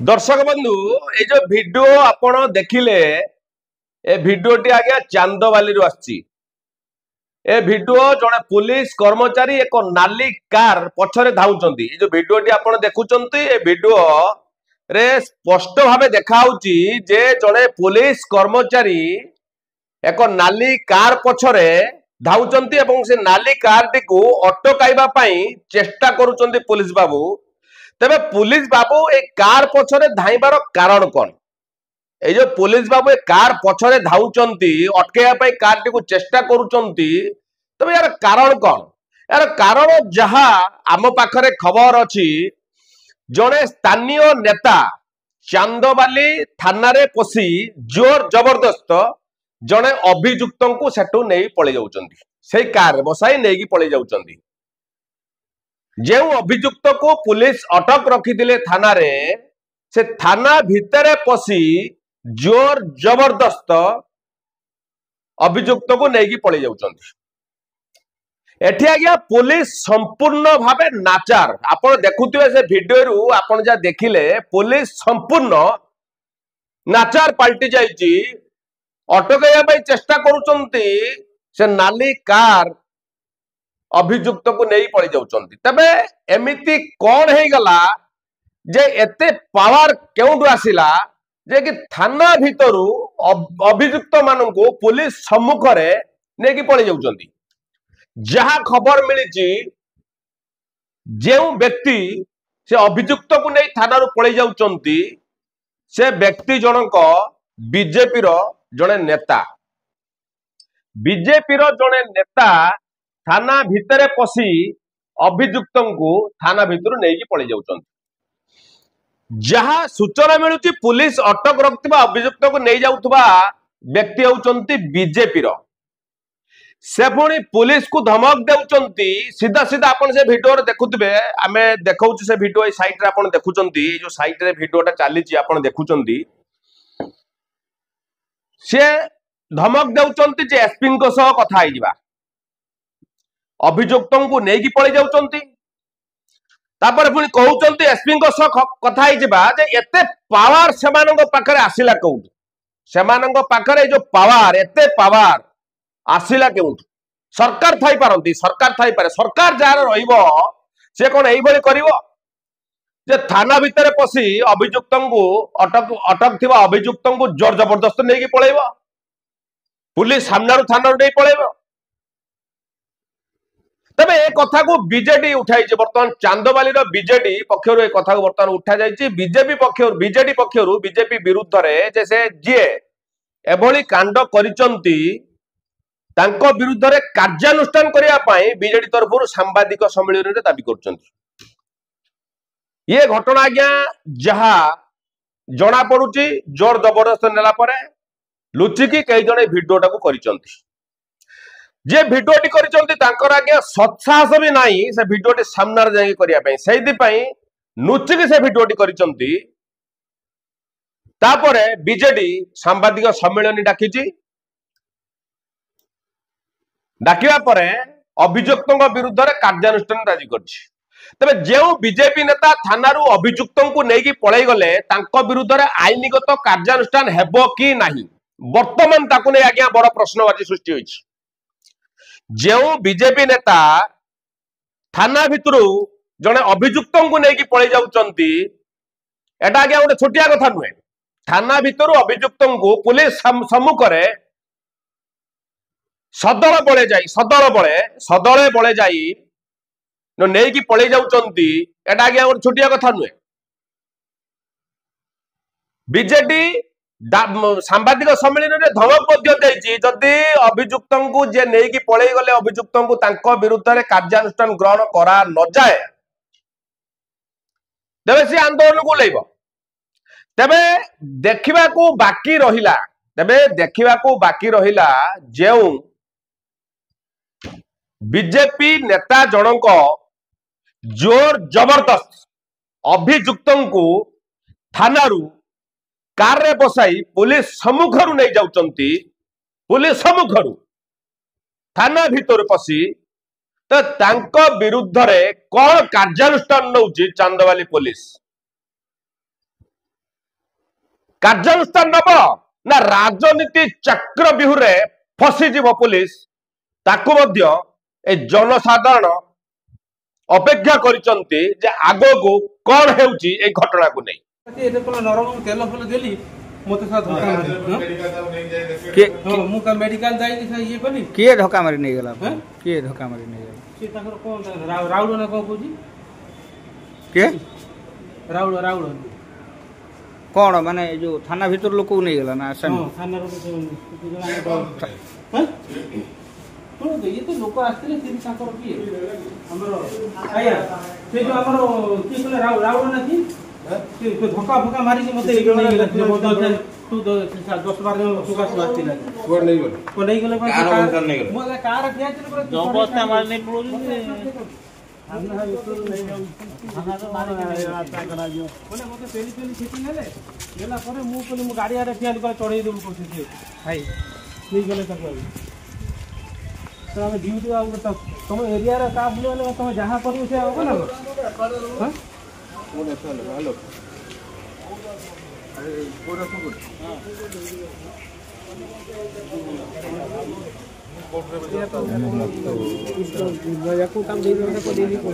दर्शक बंधु ये जो वीडियो आपण देखिले ए वीडियोटी आज्ञा चांदवाली आसी ए वीडियो जड़े पुलिस कर्मचारी एक नाली कार पछरे धाउचंती जो वीडियोटी आपण देखुचंती ए वीडियो रे स्पष्ट भावे देखाउची जे जड़े पुलिस कर्मचारी एक नाली कार पछरे धाउचंती एवं से नाली कार टी को अटकाइबा पई चेष्टा करूचंती पुलिस बाबू। तबे पुलिस बाबू ए कार पछरे धाइबार कारण कोन ए जो पुलिस बाबू ए कार पछरे धाउचंती अटकेया पई कार टी को चेष्टा करूचंती तबे यार कारण कोन यार कारण जहा आम पाखरे खबर अछि जड़े स्थानीय नेता चांदवाली थाना रे पसी जोर जबरदस्त जड़े अभियुक्त को सेठू नहीं पड़े जाउचंती से कार बसाई नहीं पड़े जाउचंती जे अभियुक्त को पुलिस अटक रखी थाना रे से थाना भितरे पसी जोर जबरदस्त अभियुक्त को नहीं पड़े जाउचंती। एठी आज्ञा पुलिस संपूर्ण भावे नाचार आपण देखुथिबे से वीडियो रु आपण जा देखिले पुलिस संपूर्ण नाचार पलटि जाईची अटकाइया पई चेष्टा करूचंती से नाली कार अभियुक्त को नहीं पड़े जाउचंती। तबे एमिति कोन हे गला जे एते पावर केउंडु आसिला जे कि थाना भितरु अभियुक्त माननको पुलिस सम्मुख रे नेकी पड़े जाउचंती। जहा खबर मिली जे व्यक्ति से अभियुक्त को नहीं थाना रू पड़े जाउचंती से व्यक्ति जनक बीजेपी रो जड़े नेता बीजेपी रो जड़े नेता थाना भितरे पसी अभियुक्त को थाना भितर नहीं पड़े जाउचंती। जहा सूचना मिलुची पुलिस अटक रखिबा अभियुक्त को नहीं जाउथबा व्यक्ति होउचंती बीजेपी रो से पुणी पुलिस को धमक देउचंती सीधा सीधा अपन से वीडियो रे देखुतबे आमे देखाउछु से वीडियो ए साइट रे अपन देखुचंती जो साइट रे वीडियोटा चालीची अपन देखुचंती से धमक देउचंती जे एसपी को सह कथा आइ जिबा अभियुक्त को नेकी पड़े जाउचंती तापर पुणी कहउचंती एसपी को सह कथा आइ जिबा जे एते पावर सेमानंग पाखरे आसिला कोउट सेमानंग पाखरे जो पावर एते पावर आसिला केउट सरकार थाई पारंती सरकार थाई पारे सरकार जार रहिबो से कोन एई भली करिवो जे थाना भितरे पसी अभियुक्त को अटक थिबा अभियुक्त को जोर जबरदस्त नेकी पळेबो पुलिस सामना रो थाना रो नहीं पळेबो। तबे ए कथा को बीजेडी उठाई जे वर्तमान चांदवाली रो बीजेडी पक्षरु ए कथा को वर्तमान उठा जाईची बीजेपी पक्षरु बीजेडी पक्षरु बीजेपी विरुद्ध रे जैसे जे एभली कांड करिचंती तांको विरुद्ध रे कार्यानुष्ठान करिया पाई बीजेडी तरफरु सांबादिक सम्मेलन रे दाबी करचंती। ये घटना आज्ञा जहा जना पड़ुची जोर जबरदस्त नेला परे लुचिकी कई जने वीडियोटा को करिचंती जे वीडियोटी करिचंती तांकर आज्ञा सत्साहस भी नाही से वीडियोटी सामना रे जाई करिया पई सेहि पई लुचिकी से वीडियोटी करिचंती। तापरे बीजेडी सांबादिक सम्मेलन डाकिची डाकिया परे अभियुक्त विरुद्ध रे कार्यानुष्ठान दाबी करछि। तबे जेउ बीजेपी नेता थाना रू अभियुक्त को नेकी पळै गले तांको विरुद्ध रे आईनगत कार्यानुष्ठान हेबो कि नाही वर्तमान ताकु नै आज्ञा बड़ प्रश्नवाची सृष्टि होइछि। जेउ बीजेपी नेता थाना भितरु जने अभियुक्त को नेकी पळै जाउचंती एटा आज्ञा गोटे छोटिया कथा नुहे थाना भितरु अभियुक्त को पुलिस सम्मुख रे सदल बळे जाई नहीं कि पड़े जाउचंती एटा आज्ञा गोटे छोटिया कथा नुहे। बीजेडी सांबादिक सम्मेलन रे धमक मध्य देइची जदि अभियुक्त को जे नहीं कि पड़े गले अभियुक्त को तांको विरुद्ध रे कार्यानुष्ठान ग्रहण करा न जाए तेबे से आंदोलन को लेबो। तेबे देखिबा को बाकी रहिला जेउ बीजेपी नेता जनक जोर जबरदस्त अभियुक्त को थाना रू कार रे बसाई पुलिस सम्मुख रू नहीं जाउचंती पुलिस सम्मुख रू थाना भीतर पसी तो तांको विरुद्ध रे कौन कार्यानुष्ठान नौची चांदवाली पुलिस कार्यानुष्ठान नब ना राजनीति चक्र बिहुरे फसीजीव पुलिस ताकू मध्य ए जनसाधारण अपेक्षा करिसंती जे आगो को कौन हेउची ए घटना को नहीं एते कोन नरम तेल फल देली मते सा धक्का मारी के मु का मेडिकल जाई कि ये कोनी के धक्का मारी नहीं गेला के धक्का मारी नहीं गेला से ताकर कोन राउड ना को पूजी के राउड कौन माने जो थाना भीतर लोक को नहीं गेला ना आसन थाना रो हैं तो ये तो लोक आस्ते से ताकर की हमरो आया से जो हमरो की कोन राउड ना थी तो धक्का फक्का मारी के मते नहीं गेला तू 10-12 जन लोक का स्वास्थ्य लगे को नहीं गेले कार नहीं गेले मोला कार ठिया चले पर जबरदस्ती मार नहीं पड़ो हमना यूट्यूब नहीं खाना तो मारे रास्ता करा दियो बोले मते पेली खेती नेले गेला परे मु कोनी मु गाड़ी आरे ठिया कर चढ़ाई देबो कोसी भाई नहीं गेले तक तो हम ड्यूटी आ तुम एरिया रे का बोले तुम जहां करू से होबो ना हां बोले चल हेलो अरे पूरा सुन हां को काम दे को देनी को